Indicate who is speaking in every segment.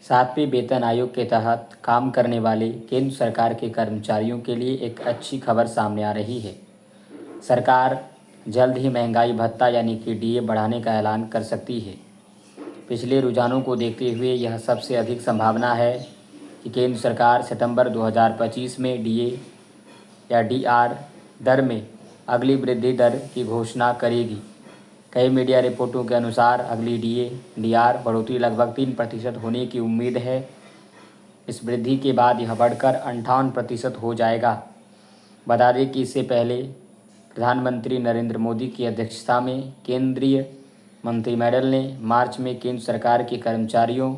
Speaker 1: सातवें वेतन आयोग के तहत काम करने वाले केंद्र सरकार के कर्मचारियों के लिए एक अच्छी खबर सामने आ रही है। सरकार जल्द ही महंगाई भत्ता यानी कि डीए बढ़ाने का ऐलान कर सकती है। पिछले रुझानों को देखते हुए यह सबसे अधिक संभावना है कि केंद्र सरकार सितंबर 2025 में डीए या डीआर दर में अगली वृद्धि दर की घोषणा करेगी। कई मीडिया रिपोर्टों के अनुसार अगली डीआर बढ़ोतरी लगभग 3% होने की उम्मीद है। इस वृद्धि के बाद यह बढ़कर 58% हो जाएगा। बता दें कि इससे पहले प्रधानमंत्री नरेंद्र मोदी की अध्यक्षता में केंद्रीय मंत्रिमंडल ने मार्च में केंद्र सरकार के कर्मचारियों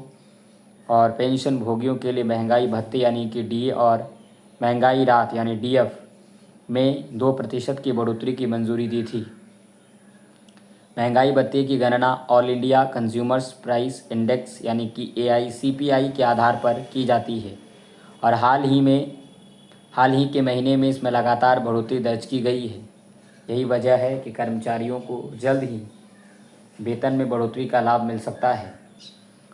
Speaker 1: और पेंशन भोगियों के लिए महंगाई भत्ते यानी कि डीए और महंगाई राहत यानी डीएफ में 2% की बढ़ोतरी की मंजूरी दी थी। महंगाई भत्ते की गणना all India consumers price index यानी कि AICPI के आधार पर की जाती है और हाल ही के महीने में इसमें लगातार बढ़ोतरी दर्ज की गई है। यही वजह है कि कर्मचारियों को जल्द ही वेतन में बढ़ोतरी का लाभ मिल सकता है।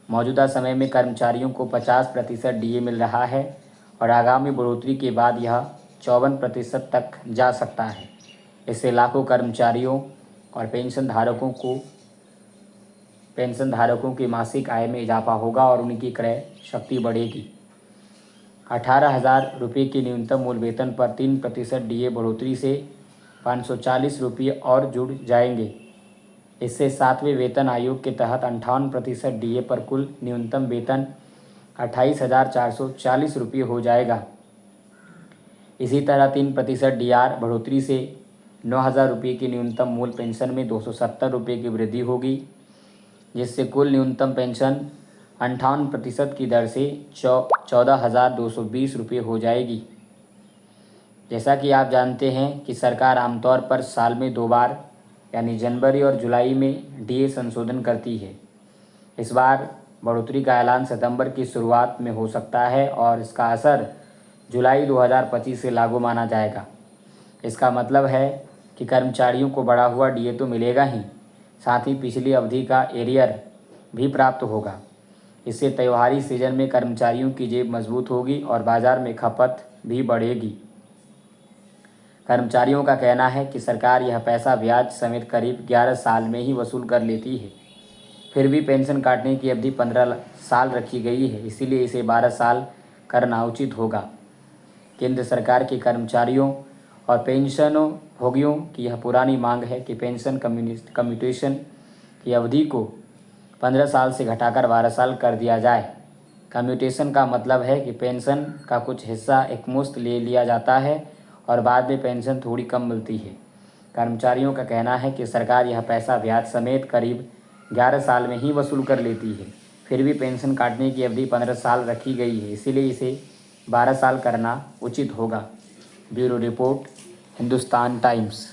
Speaker 1: मौजूदा समय में कर्मचारियों को 50% डीए मिल रहा है और आगामी बढ़ोतरी के बाद यह 54% तक जा सकता है। इससे लाखों कर्मचारियों और पेंशन धारकों की मासिक आय में इजाफा होगा और उनकी क्रय शक्ति बढ़ेगी। 18,000 रुपये की न्यूनतम मूल वेतन पर 3% डीए बढ़ोतरी से 540 रुपये और जुड़ जाएंगे। इससे सातवें वेतन आयोग के तहत 58% डीए पर कुल न्यूनतम वेतन 28,440 रुपये हो जाएगा। इसी तरह 3% डीआर बढ़ोतरी से 9,000 रुपये की न्यूनतम मूल पेंशन में 270 रुपये की वृद्धि होगी, जिससे कुल न्यूनतम पेंशन 58% की दर से 14,220 रुपये हो जाएगी। जैसा कि आप जानते हैं कि सरकार आमतौर पर साल में 2 बार यानी जनवरी और जुलाई में डीए संशोधन करती है। इस बार बढ़ोतरी का ऐलान सितंबर की शुरुआत में हो सकता है और इसका असर जुलाई 2025 से लागू माना जाएगा। इसका मतलब है कि कर्मचारियों को बढ़ा हुआ डीए तो मिलेगा ही, साथ ही पिछली अवधि का एरियर भी प्राप्त होगा। इससे त्योहारी सीजन में कर्मचारियों की जेब मजबूत होगी और बाजार में खपत भी बढ़ेगी। कर्मचारियों का कहना है कि सरकार यह पैसा ब्याज समेत करीब 11 साल में ही वसूल कर लेती है। फिर भी पेंशन काटने की अवधि 15 साल रखी गई है, इसीलिए इसे 12 साल करना उचित होगा। केंद्र सरकार के कर्मचारियों और पेंशनों भोगियों की यह पुरानी मांग है कि पेंशन कम्यूटेशन की अवधि को 15 साल से घटाकर 12 साल कर दिया जाए। कम्यूटेशन का मतलब है कि पेंशन का कुछ हिस्सा एकमुश्त ले लिया जाता है और बाद में पेंशन थोड़ी कम मिलती है। कर्मचारियों का कहना है कि सरकार यह पैसा ब्याज समेत करीब 11 साल में ही वसूल कर लेती है। फिर भी पेंशन काटने की अवधि 15 साल रखी गई है, इसीलिए इसे 12 साल करना उचित होगा। Bureau report, Hindustan times.